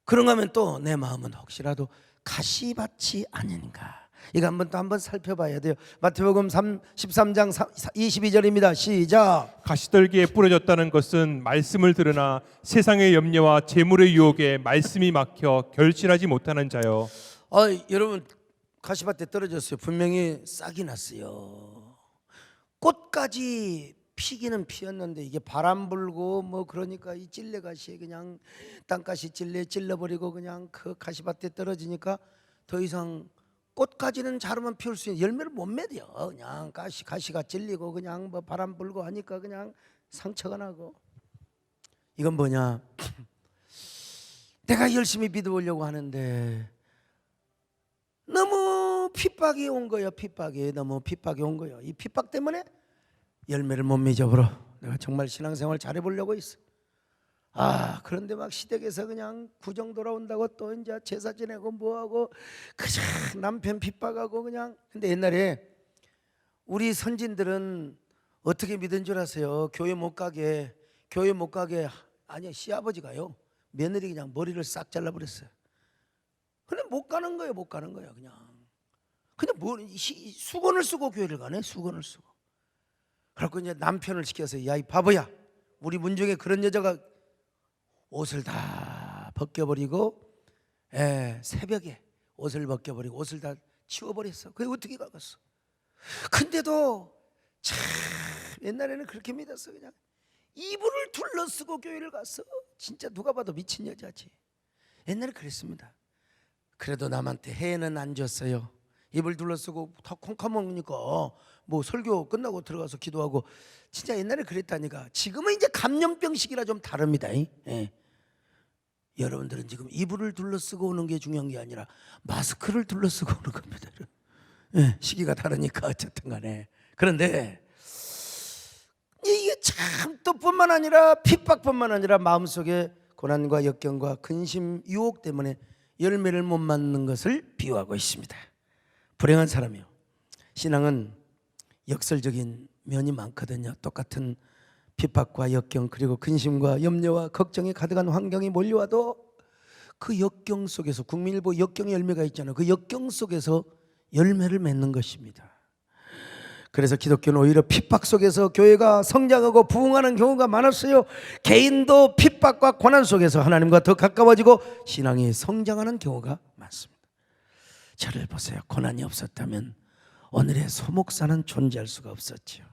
그런가 하면 또 내 마음은 혹시라도 가시밭이 아닌가, 이거 한번 살펴봐야 돼요. 마태복음 13장 22절입니다. 시작. 가시떨기에 부러졌다는 것은 말씀을 들으나 세상의 염려와 재물의 유혹에 말씀이 막혀 결실하지 못하는 자요. 여러분 가시밭에 떨어졌어요. 분명히 싹이 났어요. 꽃까지 피기는 피었는데 이게 바람 불고 뭐 그러니까 이 찔레가시에 그냥 땅가시 찔러버리고 그냥 그 가시밭에 떨어지니까 더 이상 꽃까지는 자르면 피울 수 있는 열매를 못 맺어요. 그냥 가시가 찔리고 그냥 뭐 바람 불고 하니까 그냥 상처가 나고. 이건 뭐냐? 내가 열심히 비도우려고 하는데 너무 핍박이 온 거예요. 너무 핍박이 온 거예요. 이 핍박 때문에 열매를 못 맺어버려. 내가 정말 신앙생활 잘해보려고 했어. 그런데 막 시댁에서 그냥 구정 돌아온다고 또 이제 제사 지내고 뭐하고 그냥 남편 핍박하고 그냥. 근데 옛날에 우리 선진들은 어떻게 믿은 줄 아세요? 교회 못 가게 아니 시아버지가요 며느리 그냥 머리를 싹 잘라버렸어요. 근데 못 가는 거예요. 그냥 뭐 수건을 쓰고 교회를 가네. 수건을 쓰고. 그래갖고 이제 남편을 시켜서 야 이 바보야, 우리 문중에 그런 여자가 옷을 다 벗겨버리고 새벽에 옷을 벗겨버리고 옷을 다 치워버렸어. 그게 어떻게 가겠어? 근데도 참 옛날에는 그렇게 믿었어. 그냥 이불을 둘러쓰고 교회를 갔어. 진짜 누가 봐도 미친 여자지. 옛날에 그랬습니다. 그래도 남한테 해는 안 줬어요. 이불 둘러쓰고 다 콩카먹으니까 뭐 설교 끝나고 들어가서 기도하고. 진짜 옛날에 그랬다니까. 지금은 이제 감염병식이라 좀 다릅니다. 여러분들은 지금 이불을 둘러쓰고 오는 게 중요한 게 아니라 마스크를 둘러쓰고 오는 겁니다. 시기가 다르니까 어쨌든 간에. 그런데 이게 참 또 뿐만 아니라 핍박뿐만 아니라 마음속에 고난과 역경과 근심 유혹 때문에 열매를 못 맺는 것을 비유하고 있습니다. 불행한 사람이요. 신앙은 역설적인 면이 많거든요. 똑같은 핍박과 역경 그리고 근심과 염려와 걱정이 가득한 환경이 몰려와도 그 역경 속에서 국민일보 역경 열매가 있잖아요. 그 역경 속에서 열매를 맺는 것입니다. 그래서 기독교는 오히려 핍박 속에서 교회가 성장하고 부흥하는 경우가 많았어요. 개인도 핍박과 고난 속에서 하나님과 더 가까워지고 신앙이 성장하는 경우가 많습니다. 저를 보세요. 고난이 없었다면 오늘의 소목사는 존재할 수가 없었지요.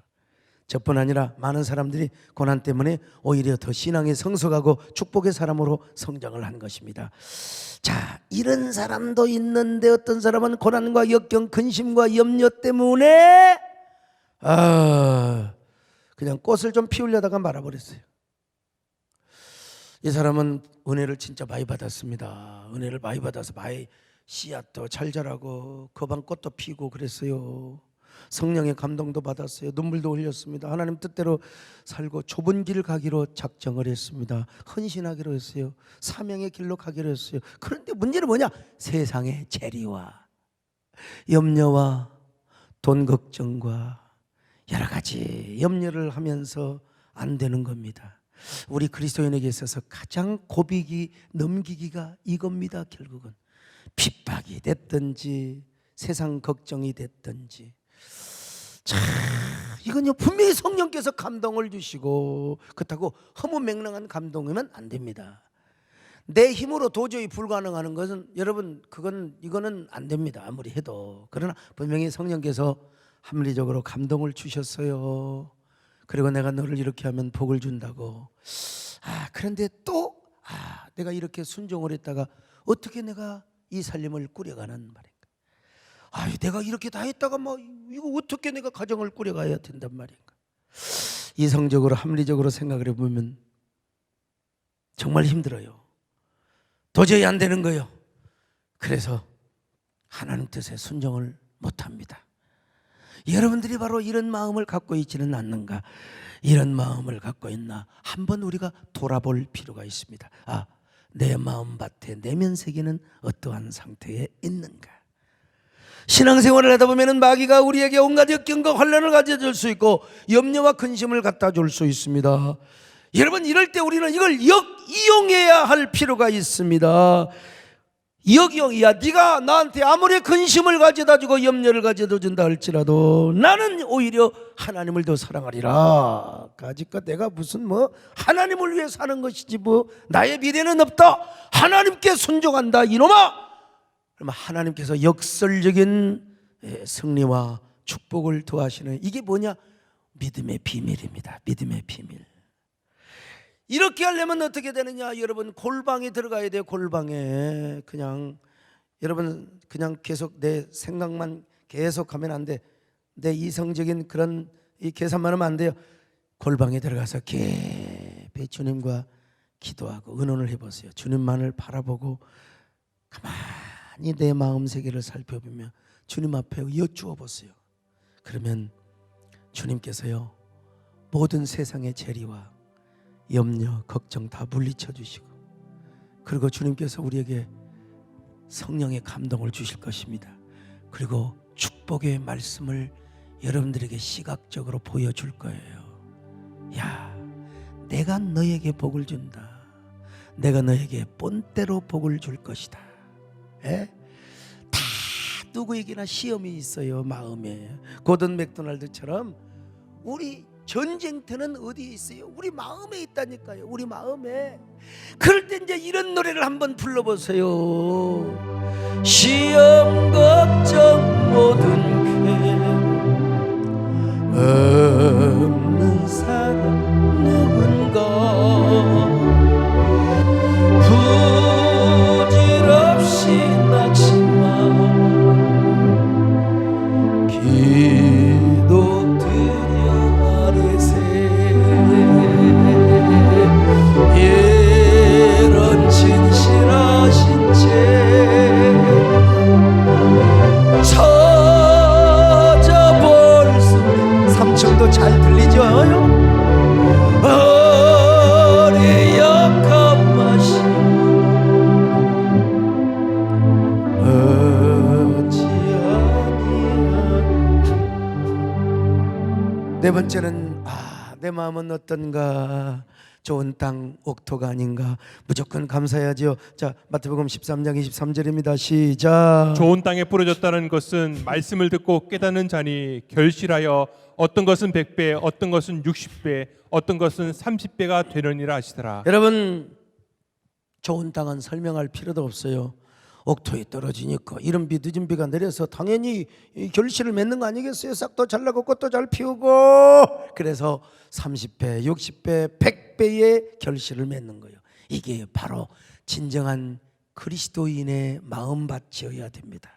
저뿐 아니라 많은 사람들이 고난 때문에 오히려 더 신앙이 성숙하고 축복의 사람으로 성장을 한 것입니다. 자, 이런 사람도 있는데 어떤 사람은 고난과 역경, 근심과 염려 때문에 그냥 꽃을 좀 피우려다가 말아버렸어요. 이 사람은 은혜를 진짜 많이 받았습니다. 은혜를 많이 받아서 많이 씨앗도 잘 자라고 거방꽃도 피고 그랬어요. 성령의 감동도 받았어요. 눈물도 흘렸습니다. 하나님 뜻대로 살고 좁은 길 가기로 작정을 했습니다. 헌신하기로 했어요. 사명의 길로 가기로 했어요. 그런데 문제는 뭐냐? 세상의 재리와 염려와 돈 걱정과 여러 가지 염려를 하면서 안 되는 겁니다. 우리 그리스도인에게 있어서 가장 고비기 넘기기가 이겁니다. 결국은 핍박이 됐든지 세상 걱정이 됐든지, 자, 이건요 분명히 성령께서 감동을 주시고 그렇다고 허무맹랑한 감동이면 안 됩니다. 내 힘으로 도저히 불가능한 것은 여러분 이거는 안 됩니다. 아무리 해도. 그러나 분명히 성령께서 합리적으로 감동을 주셨어요. 그리고 내가 너를 이렇게 하면 복을 준다고. 그런데 또 내가 이렇게 순종을 했다가 어떻게 내가 이 살림을 꾸려가는 말인가? 내가 이렇게 다 했다가 이거 어떻게 내가 가정을 꾸려가야 된단 말인가? 이성적으로 합리적으로 생각을 해보면 정말 힘들어요. 도저히 안 되는 거예요. 그래서 하나님 뜻에 순종을 못합니다. 여러분들이 바로 이런 마음을 갖고 있지는 않는가? 이런 마음을 갖고 있나? 한번 우리가 돌아볼 필요가 있습니다. 내 마음밭에 내면 세계는 어떠한 상태에 있는가? 신앙생활을 하다 보면 마귀가 우리에게 온갖 역경과 혼란을 가져줄 수 있고 염려와 근심을 갖다 줄 수 있습니다. 여러분, 이럴 때 우리는 이걸 역이용해야 할 필요가 있습니다. 역이용이야. 네가 나한테 아무리 근심을 가져다 주고 염려를 가져다 준다 할지라도 나는 오히려 하나님을 더 사랑하리라. 가지껏 내가 무슨 하나님을 위해 사는 것이지 나의 미래는 없다. 하나님께 순종한다 이놈아. 그러면 하나님께서 역설적인 승리와 축복을 더하시는, 이게 뭐냐? 믿음의 비밀입니다. 믿음의 비밀. 이렇게 하려면 어떻게 되느냐? 여러분, 골방에 들어가야 돼요. 골방에. 여러분 그냥 계속 내 생각만 계속하면 안 돼. 내 이성적인 그런 이 계산만 하면 안 돼요. 골방에 들어가서 깊이 주님과 기도하고 의논을 해보세요. 주님만을 바라보고 가만히 내 마음 세계를 살펴보며 주님 앞에 여쭈어 보세요. 그러면 주님께서요 모든 세상의 재리와 염려, 걱정 다 물리쳐 주시고, 그리고 주님께서 우리에게 성령의 감동을 주실 것입니다. 그리고 축복의 말씀을 여러분들에게 시각적으로 보여줄 거예요. 야, 내가 너에게 복을 준다. 내가 너에게 본때로 복을 줄 것이다. 다 누구에게나 시험이 있어요. 마음에. 고든 맥도날드처럼 우리 전쟁터는 어디에 있어요? 우리 마음에 있다니까요. 우리 마음에. 그럴 때 이제 이런 노래를 한번 불러보세요. 시험 걱정 모든 괴 없는 사람 누군가 부질없이 낙심만 기도 이런 진실하신 채 찾아볼 수, 3층도 잘 들리죠? 어리 약한 맛이 어찌하니야. 네 번째는 내 마음은 어떤가? 좋은 땅 옥토가 아닌가? 무조건 감사해야지요. 자, 마태복음 13장 23절입니다. 시작. 좋은 땅에 뿌려졌다는 것은 말씀을 듣고 깨닫는 자니 결실하여 어떤 것은 100배, 어떤 것은 60배, 어떤 것은 30배가 되느니라 하시더라. 여러분, 좋은 땅은 설명할 필요도 없어요. 옥토에 떨어지니까 이른 비 늦은 비가 내려서 당연히 이 결실을 맺는 거 아니겠어요? 싹도 잘 나고 꽃도 잘 피우고, 그래서 30배, 60배, 100배의 결실을 맺는 거예요. 이게 바로 진정한 그리스도인의 마음밭이어야 됩니다.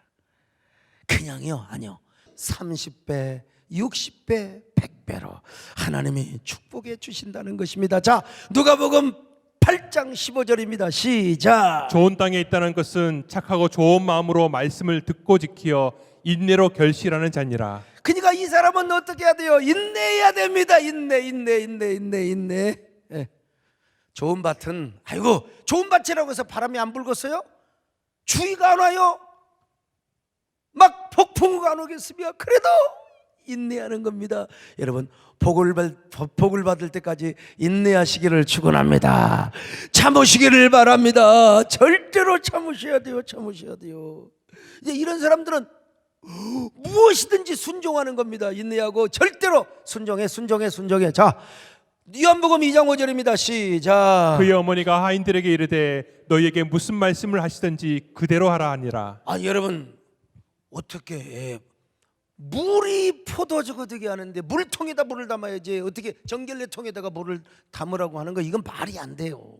그냥요? 아니요. 30배, 60배, 100배로 하나님이 축복해 주신다는 것입니다. 자, 누가복음 8장 15절입니다. 시작. 좋은 땅에 있다는 것은 착하고 좋은 마음으로 말씀을 듣고 지키어 인내로 결실하는 자니라. 그러니까 이 사람은 어떻게 해야 돼요? 인내해야 됩니다. 인내. 예. 좋은 밭은, 아이고 좋은 밭이라고 해서 바람이 안 불겠어요? 추위가 안 와요? 막 폭풍우가 안 오겠으며? 그래도 인내하는 겁니다. 여러분, 복을 받을 때까지 인내하시기를 축원합니다. 참으시기를 바랍니다. 절대로 참으셔야 돼요. 이제 이런 사람들은 무엇이든지 순종하는 겁니다. 인내하고 절대로 순종해. 자, 요한복음 2장 5절입니다. 시작. 그의 어머니가 하인들에게 이르되 너희에게 무슨 말씀을 하시든지 그대로 하라 하니라. 여러분, 어떻게 물이 포도주가 되게 하는데 물통에다 물을 담아야지 어떻게 정결례통에다가 물을 담으라고 하는 거, 이건 말이 안 돼요.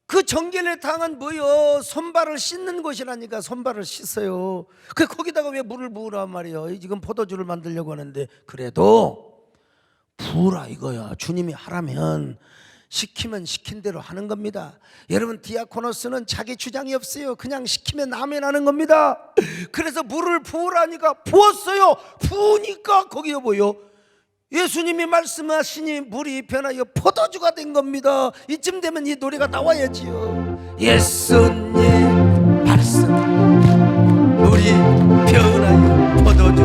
그 정결례탕은 뭐요? 손발을 씻는 곳이라니까. 손발을 씻어요. 거기다가 왜 물을 부으란 말이에요? 지금 포도주를 만들려고 하는데. 그래도 부으라 이거야. 주님이 하라면 시키면 시킨 대로 하는 겁니다. 여러분, 디아코노스는 자기 주장이 없어요. 그냥 시키면 아멘 하는 겁니다. 그래서 물을 부으라니까 부었어요. 부으니까 거기에 뭐요? 예수님이 말씀하시니 물이 변하여 포도주가 된 겁니다. 이쯤 되면 이 노래가 나와야지요. 예수님 말씀 물이 변하여 포도주.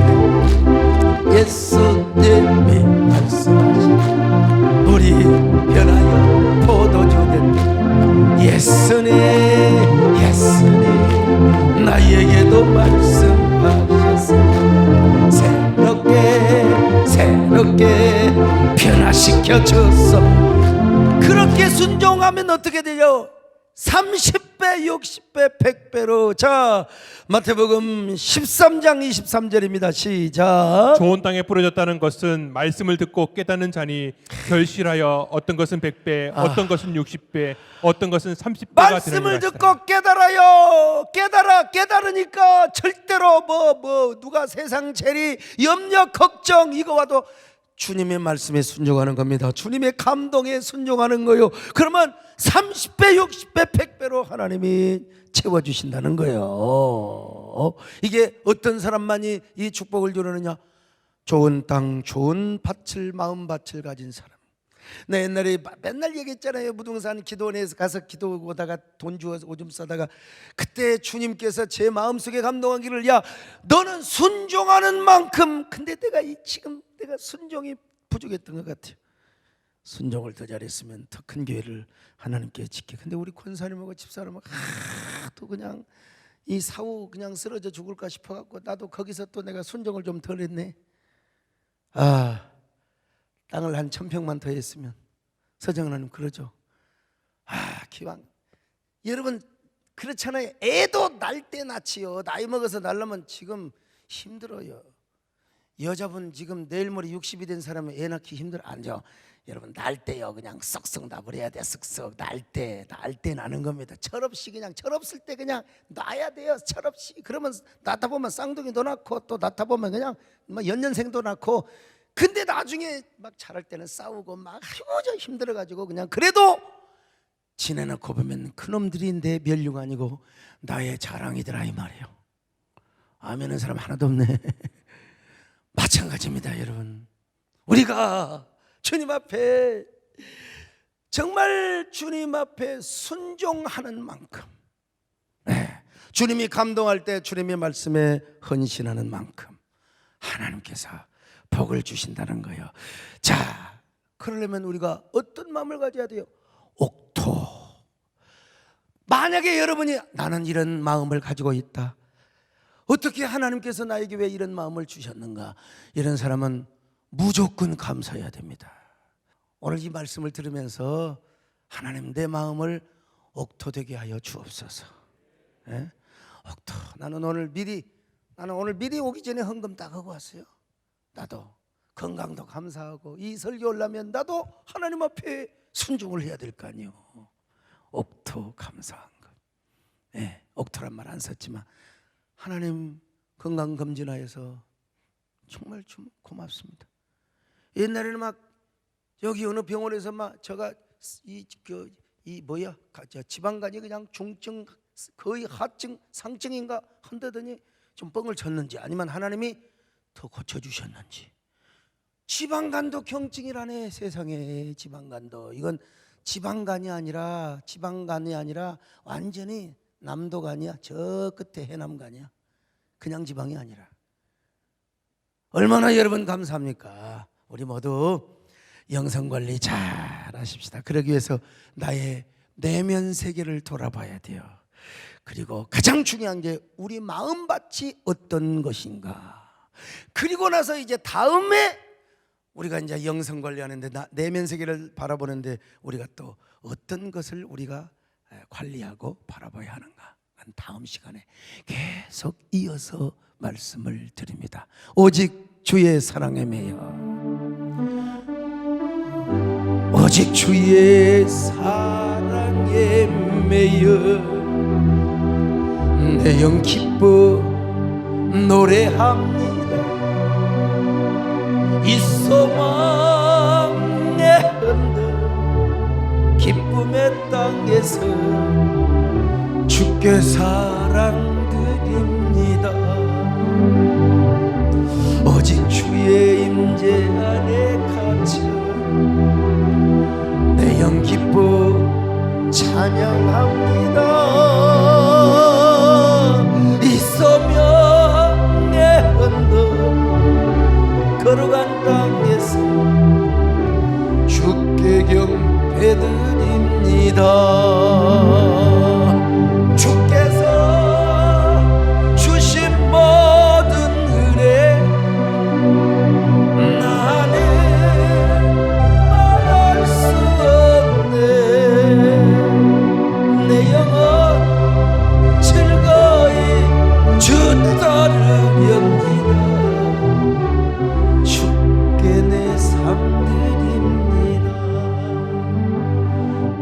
예수님이 말씀하시니 물이 변하여 포도주 된. 예수님 나에게도 말씀하셨어. 새롭게 변화시켜 줬어. 그렇게 순종하면 어떻게 돼요? 30배, 60배, 100배로. 자, 마태복음 13장 23절입니다. 시작. 좋은 땅에 뿌려졌다는 것은 말씀을 듣고 깨닫는 자니 결실하여 어떤 것은 100배, 어떤 것은 60배, 어떤 것은 30배가 되느니라. 말씀을 듣고 깨달아요. 깨달으니까 절대로 누가 세상 재리, 염려, 걱정 이거 와도 주님의 말씀에 순종하는 겁니다. 주님의 감동에 순종하는 거요. 그러면 30배, 60배, 100배로 하나님이 채워주신다는 거예요. 이게 어떤 사람만이 이 축복을 누리느냐? 좋은 땅, 좋은 밭을, 마음밭을 가진 사람. 나 옛날에 맨날 얘기했잖아요. 부동산 기도원에서 가서 기도하다가 돈 주어서 오줌 싸다가, 그때 주님께서 제 마음속에 감동하기를, 야 너는 순종하는 만큼. 근데 지금 내가 순종이 부족했던 것 같아요. 순종을 더 잘했으면 더 큰 교회를 하나님께 짓게. 근데 우리 권사님하고 집사람은 또 그냥 이 사후 그냥 쓰러져 죽을까 싶어갖고, 나도 거기서 또 내가 순종을 좀 덜 했네. 땅을 한 1000평만 더 했으면. 서정하나님 그러죠. 기왕. 여러분 그렇잖아요. 애도 날 때 낳지요. 나이 먹어서 낳으려면 지금 힘들어요. 여자분 지금 내일 모레 60이 된 사람은 애 낳기 힘들어. 앉아. 여러분 날 때요 그냥 썩썩 나버려야 돼. 썩썩 날 때 나는 겁니다. 철없이 그냥 철없을 때 그냥 놔야 돼요. 철없이. 그러면 낳다 보면 쌍둥이도 낳고 또 낳다 보면 그냥 연년생도 낳고. 근데 나중에 막 자랄 때는 싸우고 막 아이고 힘들어가지고 그냥. 그래도 지내놓고 보면 그놈들이 내 멸류가 아니고 나의 자랑이더라 이 말이에요. 아멘은 사람 하나도 없네. 마찬가지입니다 여러분. 우리가 주님 앞에 정말 주님 앞에 순종하는 만큼, 주님이 감동할 때 주님의 말씀에 헌신하는 만큼 하나님께서 복을 주신다는 거예요. 자, 그러려면 우리가 어떤 마음을 가져야 돼요? 옥토. 만약에 여러분이 나는 이런 마음을 가지고 있다, 어떻게 하나님께서 나에게 왜 이런 마음을 주셨는가, 이런 사람은 무조건 감사해야 됩니다. 오늘 이 말씀을 들으면서 하나님, 내 마음을 옥토되게 하여 주옵소서. 예? 옥토. 나는 오늘 미리 오기 전에 헌금 딱 하고 왔어요. 나도 건강도 감사하고 이 설교 올라면 나도 하나님 앞에 순종을 해야 될 거 아니에요. 옥토, 감사한 것. 예, 옥토란 말 안 썼지만 하나님 건강검진하여서 정말 좀 고맙습니다. 옛날에는 막 여기 어느 병원에서 막 제가 지방간이 그냥 중증, 거의 하증, 상증인가 한다더니 좀 뻥을 쳤는지, 아니면 하나님이 더 고쳐주셨는지. 지방간도 경증이라네. 세상에. 지방간도, 이건 지방간이 아니라 완전히 남도간이야. 저 끝에 해남간이야. 그냥 지방이 아니라. 얼마나 여러분 감사합니까? 우리 모두 영성관리 잘 하십시다. 그러기 위해서 나의 내면 세계를 돌아봐야 돼요. 그리고 가장 중요한 게 우리 마음밭이 어떤 것인가. 그리고 나서 이제 다음에 우리가 이제 영성관리하는데, 내면 세계를 바라보는데 우리가 또 어떤 것을 우리가 관리하고 바라봐야 하는가, 다음 시간에 계속 이어서 말씀을 드립니다. 오직 주의 사랑에 매여, 오직 주의 사랑에 매여 내 영 기뻐 노래합니다. 이 소망의 흔들 기쁨의 땅에서 주께 사랑드립니다. 오직 주의 임재 안에 갇혀 내 영 기뻐 찬양합니다. 이 소명의 언덕 걸어간 땅에서 주께 경배드립니다. 주께서 주신 모든 은혜 나는 말할 수 없네. 내 영혼 즐거이 주 따르렵니다. 주께 내 삶 드립니다.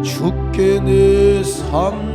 주께 내 삶